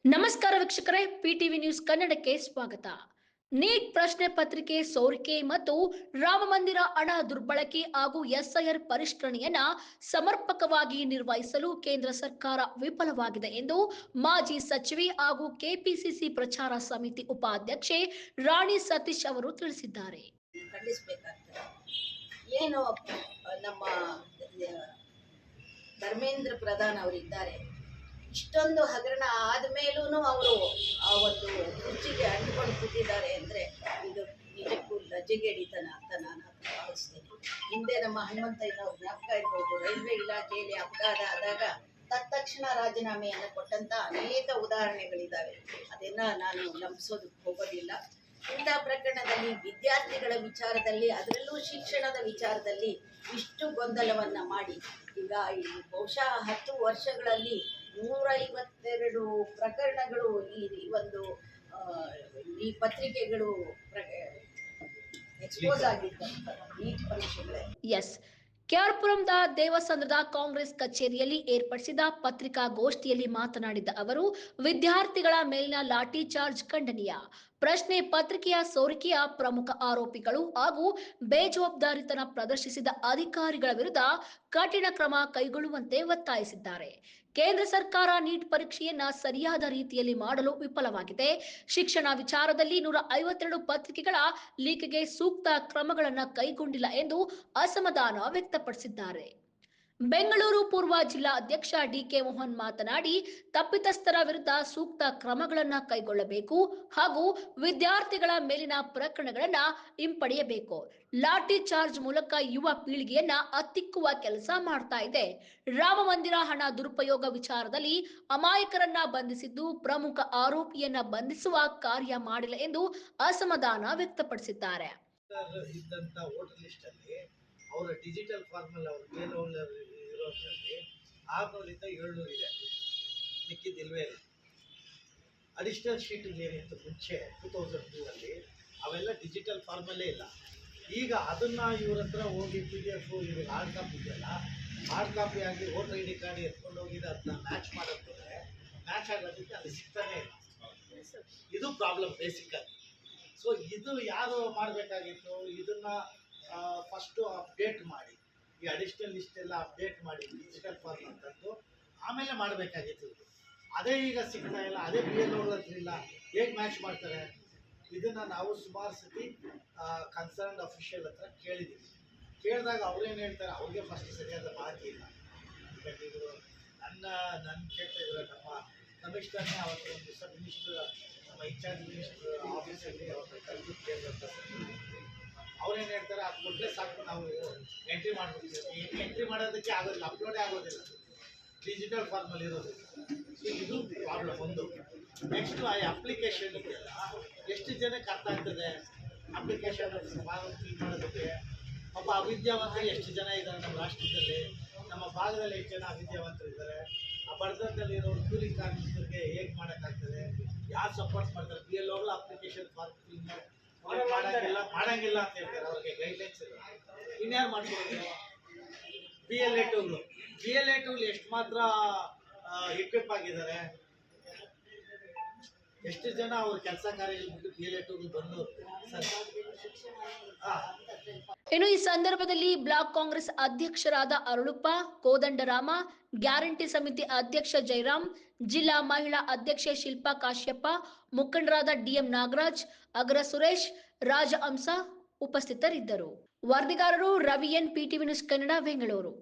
ನಮಸ್ಕಾರ ವೀಕ್ಷಕರೇ, ಪಿಟಿವಿ ನ್ಯೂಸ್ ಕನ್ನಡಕ್ಕೆ ಸ್ವಾಗತ. ನೀಟ್ ಪ್ರಶ್ನೆ ಪತ್ರಿಕೆ ಸೋರಿಕೆ ಮತ್ತು ರಾಮಮಂದಿರ ಹಣ ದುರ್ಬಳಕೆ ಹಾಗೂ ಎಸ್ಐಆರ್ ಪರಿಷ್ಕರಣೆಯನ್ನ ಸಮರ್ಪಕವಾಗಿ ನಿರ್ವಹಿಸಲು ಕೇಂದ್ರ ಸರ್ಕಾರ ವಿಫಲವಾಗಿದೆ ಎಂದು ಮಾಜಿ ಸಚಿವೆ ಹಾಗೂ ಕೆಪಿಸಿಸಿ ಪ್ರಚಾರ ಸಮಿತಿ ಉಪಾಧ್ಯಕ್ಷೆ ರಾಣಿ ಸತೀಶ್ ಅವರು ತಿಳಿಸಿದ್ದಾರೆ. ಏನು ನಮ್ಮ ಧರ್ಮೇಂದ್ರ ಪ್ರಧಾನ್ ಅವರಿದ್ದಾರೆ, ಇಷ್ಟೊಂದು ಹಗರಣ ಆದಮೇಲೂ ಅವರು ಆ ಒಂದು ಕುರ್ಚಿಗೆ ಅಂಟಿಕೊಂಡು ಕೂತಿದ್ದಾರೆ ಅಂದರೆ ಇದು ನಿಜಕ್ಕೂ ಲಜ್ಜೆಗೇಡಿತನ ಅಂತ ನಾನು ಭಾವಿಸ್ತೇನೆ. ಹಿಂದೆ ನಮ್ಮ ಹನುಮಂತಯ್ಯನವ್ರು ಜ್ಞಾಪಕ ಇರ್ಬೋದು, ರೈಲ್ವೆ ಇಲಾಖೆಯಲ್ಲಿ ಅಪಘಾತ ಆದಾಗ ತತ್ಕ್ಷಣ ರಾಜೀನಾಮೆಯನ್ನು ಕೊಟ್ಟಂಥ ಅನೇಕ ಉದಾಹರಣೆಗಳಿದ್ದಾವೆ. ಅದನ್ನು ನಾನು ನಂಬಿಸೋದಕ್ಕೆ ಹೋಗೋದಿಲ್ಲ. ಇಂಥ ಪ್ರಕರಣದಲ್ಲಿ ವಿದ್ಯಾರ್ಥಿಗಳ ವಿಚಾರದಲ್ಲಿ, ಅದರಲ್ಲೂ ಶಿಕ್ಷಣದ ವಿಚಾರದಲ್ಲಿ ಇಷ್ಟು ಗೊಂದಲವನ್ನು ಮಾಡಿ ಈಗ ಬಹುಶಃ 10 ವರ್ಷಗಳಲ್ಲಿ 152 ಪ್ರಕರಣಗಳು ಈ ಪತ್ರಿಕೆಗಳು ಎಕ್ಸ್ಪೋಸ್ ಆಗಿರ್ತವೆ ನೀಟ್ ಪರೀಕ್ಷೆಗಳೇ. ಎಸ್ ಕೆಆರ್ಪುರಂದ ದೇವಸಂದ್ರದ ಕಾಂಗ್ರೆಸ್ ಕಚೇರಿಯಲ್ಲಿ ಏರ್ಪಡಿಸಿದ ಪತ್ರಿಕಾಗೋಷ್ಠಿಯಲ್ಲಿ ಮಾತನಾಡಿದ ಅವರು, ವಿದ್ಯಾರ್ಥಿಗಳ ಮೇಲಿನ ಲಾಠಿ ಚಾರ್ಜ್ ಖಂಡನೀಯ. ಪ್ರಶ್ನೆ ಪತ್ರಿಕೆಯ ಸೋರಿಕೆಯ ಪ್ರಮುಖ ಆರೋಪಿಗಳು ಹಾಗೂ ಬೇಜವಾಬ್ದಾರಿತನ ಪ್ರದರ್ಶಿಸಿದ ಅಧಿಕಾರಿಗಳ ವಿರುದ್ಧ ಕಠಿಣ ಕ್ರಮ ಕೈಗೊಳ್ಳುವಂತೆ ಒತ್ತಾಯಿಸಿದ್ದಾರೆ. ಕೇಂದ್ರ ಸರ್ಕಾರ ನೀಟ್ ಪರೀಕ್ಷೆಯನ್ನ ಸರಿಯಾದ ರೀತಿಯಲ್ಲಿ ಮಾಡಲು ವಿಫಲವಾಗಿದೆ. ಶಿಕ್ಷಣ ವಿಚಾರದಲ್ಲಿ 152 ಪತ್ರಿಕೆಗಳ ಲೀಕ್ಗೆ ಸೂಕ್ತ ಕ್ರಮಗಳನ್ನು ಕೈಗೊಂಡಿಲ್ಲ ಎಂದು ಅಸಮಾಧಾನ ವ್ಯಕ್ತಪಡಿಸಿದ್ದಾರೆ. ಬೆಂಗಳೂರು ಪೂರ್ವ ಜಿಲ್ಲಾ ಅಧ್ಯಕ್ಷ ಡಿಕೆ ಮೋಹನ್ ಮಾತನಾಡಿ, ತಪ್ಪಿತಸ್ಥರ ವಿರುದ್ಧ ಸೂಕ್ತ ಕ್ರಮಗಳನ್ನು ಕೈಗೊಳ್ಳಬೇಕು ಹಾಗೂ ವಿದ್ಯಾರ್ಥಿಗಳ ಮೇಲಿನ ಪ್ರಕರಣಗಳನ್ನು ಹಿಂಪಡೆಯಬೇಕು. ಲಾಠಿ ಚಾರ್ಜ್ ಮೂಲಕ ಯುವ ಪೀಳಿಗೆಯನ್ನ ಹತ್ತಿಕ್ಕುವ ಕೆಲಸ ಮಾಡ್ತಾ ಇದೆ. ರಾಮ ಮಂದಿರ ಹಣ ದುರುಪಯೋಗ ವಿಚಾರದಲ್ಲಿ ಅಮಾಯಕರನ್ನ ಬಂಧಿಸಿದ್ದು ಪ್ರಮುಖ ಆರೋಪಿಯನ್ನ ಬಂಧಿಸುವ ಕಾರ್ಯ ಮಾಡಿಲ್ಲ ಎಂದು ಅಸಮಾಧಾನ ವ್ಯಕ್ತಪಡಿಸಿದ್ದಾರೆ. ಅವರ ಡಿಜಿಟಲ್ ಫಾರ್ಮಲ್ಲಿ ಅವ್ರ ಇರೋದ್ರಲ್ಲಿ 600ರಿಂದ 700 ಇದೆ, ಮಿಕ್ಕಿದ್ದಿಲ್ವೇ ಇಲ್ಲ. ಅಡಿಷ್ನಲ್ ಶೀಟಿಗೆ ಏನಿತ್ತು ಮುಂಚೆ 2002 ಅವೆಲ್ಲ ಡಿಜಿಟಲ್ ಫಾರ್ಮಲ್ಲೇ ಇಲ್ಲ. ಈಗ ಅದನ್ನು ಇವ್ರ ಹತ್ರ ಹೋಗಿ PDF ಇವಾಗ ಹಾರ್ಡ್ ಕಾಪಿ ಇದೆಯಲ್ಲ, ಹಾರ್ಡ್ ಕಾಪಿ ಆಗಿ ವೋಟರ್ ID ಕಾರ್ಡ್ ಎತ್ಕೊಂಡು ಹೋಗಿದ್ದು ಅದನ್ನ ಮ್ಯಾಚ್ ಮಾಡೋದ್ರೆ ಮ್ಯಾಚ್ ಆಗೋದಕ್ಕೆ ಅದು ಸಿಗ್ತಾನೆ ಇಲ್ಲ. ಇದು ಪ್ರಾಬ್ಲಮ್ ಬೇಸಿಕ್ಕಾಗಿ. ಸೊ ಇದು ಯಾರು ಮಾಡಬೇಕಾಗಿತ್ತು, ಇದನ್ನು ಫಸ್ಟು ಅಪ್ಡೇಟ್ ಮಾಡಿ, ಈ ಅಡಿಷ್ನಲ್ ಲಿಸ್ಟೆಲ್ಲ ಅಪ್ಡೇಟ್ ಮಾಡಿ ಡಿಜಿಟಲ್ ಫಾರ್ಮ್ ಅಂತಂದು ಆಮೇಲೆ ಮಾಡಬೇಕಾಗಿತ್ತು. ಅದೇ ಈಗ ಸಿಗ್ತಾ ಇಲ್ಲ, ಅದೇ BLO ಹತ್ರ ಇಲ್ಲ, ಹೇಗೆ ಮ್ಯಾಚ್ ಮಾಡ್ತಾರೆ? ಇದನ್ನು ನಾವು ಸುಮಾರು ಸತಿ ಕನ್ಸರ್ನ್ಡ್ ಅಫಿಷಿಯಲ್ ಹತ್ರ ಕೇಳಿದ್ದೀವಿ. ಕೇಳಿದಾಗ ಅವ್ರೇನು ಹೇಳ್ತಾರೆ, ಅವ್ರಿಗೆ ಫಸ್ಟ್ ಸರಿಯಾದ ಮಾಹಿತಿ ಇಲ್ಲ. ಇವರು ನನ್ನ ಕೇಳ್ತಾ ಇದ್ದಾರೆ, ನಮ್ಮ ಕಮಿಷನರ್ನೇ ಅವತ್ತು ಒಂದು ಸಬ್ ಮಿನಿಸ್ಟರ್, ನಮ್ಮ ಇನ್ಚಾರ್ಜ್ ಮಿನಿಸ್ಟರ್ ಆಫೀಸಲ್ಲಿ ಅವ್ರ ಕರೆದು ಕೇಳಿದಂಥ ಅವ್ರೇನು ಹೇಳ್ತಾರೆ, ಅದು ಕೊಟ್ಟರೆ ಸಾಕು, ನಾವು ಎಂಟ್ರಿ ಮಾಡ್ಬಿಡ್ತೀವಿ. ಎಂಟ್ರಿ ಮಾಡೋದಕ್ಕೆ ಆಗೋದಿಲ್ಲ, ಅಪ್ಲೋಡೇ ಆಗೋದಿಲ್ಲ, ಡಿಜಿಟಲ್ ಫಾರ್ಮಲ್ಲಿ ಇರೋದು. ಸೊ ಇದು ಪ್ರಾಬ್ಲಮ್ ಒಂದು. ನೆಕ್ಸ್ಟು ಆ ಅಪ್ಲಿಕೇಶನ್ ಇದೆಯಲ್ಲ, ಎಷ್ಟು ಜನಕ್ಕೆ ಅರ್ಥ ಆಗ್ತದೆ ಅಪ್ಲಿಕೇಶನ್ ಫಿಲ್ ಮಾಡೋದಕ್ಕೆ? ಪಾಪ ಅವಿದ್ಯಾವಂತರು ಎಷ್ಟು ಜನ ಇದ್ದಾರೆ ನಮ್ಮ ರಾಷ್ಟ್ರದಲ್ಲಿ, ನಮ್ಮ ಭಾಗದಲ್ಲಿ ಎಷ್ಟು ಜನ ಅವಿದ್ಯಾವಂತರಿದ್ದಾರೆ. ಆ ಬಡತನದಲ್ಲಿ ಇರೋರು ಕೂಲಿ ಕಾರ್ಮಿಕರಿಗೆ ಹೇಗೆ ಮಾಡೋಕ್ಕಾಗ್ತದೆ? ಯಾರು ಸಪೋರ್ಟ್ ಮಾಡ್ತಾರೆ? BLO ಅಪ್ಲಿಕೇಶನ್ ಫಾರ್ಮ್ ಫಿಲ್ ಮಾಡಂಗಿಲ್ಲ ಅಂತ ಹೇಳ್ತಾರೆ, ಅವ್ರಿಗೆ ಗೈಡ್ಲೈನ್ಸ್ ಇದೆ. ಇನ್ಯಾರು ಮಾಡ್ಕೊಡೋದು? BLA2 ಎಷ್ಟು ಮಾತ್ರ ಎಕ್ವಿಪ್ ಆಗಿದ್ದಾರೆ? ಎಷ್ಟು ಜನ ಅವ್ರ ಕೆಲಸ ಕಾರ್ಯಗಳು ಬಿಟ್ಟು BLA2 ಬಂದು ಇನ್ನು ಈ ಸಂದರ್ಭದಲ್ಲಿ ಬ್ಲಾಕ್ ಕಾಂಗ್ರೆಸ್ ಅಧ್ಯಕ್ಷರಾದ ಅರುಳುಪ್ಪ, ಕೋದಂಡರಾಮ, ಗ್ಯಾರಂಟಿ ಸಮಿತಿ ಅಧ್ಯಕ್ಷ ಜಯರಾಮ್, ಜಿಲ್ಲಾ ಮಹಿಳಾ ಅಧ್ಯಕ್ಷೆ ಶಿಲ್ಪಾ ಕಾಶ್ಯಪ್ಪ, ಮುಖಂಡರಾದ DM ನಾಗರಾಜ್, ಅಗ್ರ ಸುರೇಶ್, ರಾಜ ಹಂಸ ಉಪಸ್ಥಿತರಿದ್ದರು. ವರದಿಗಾರರು Ravi N, PTV news Kannada, Bengaluru.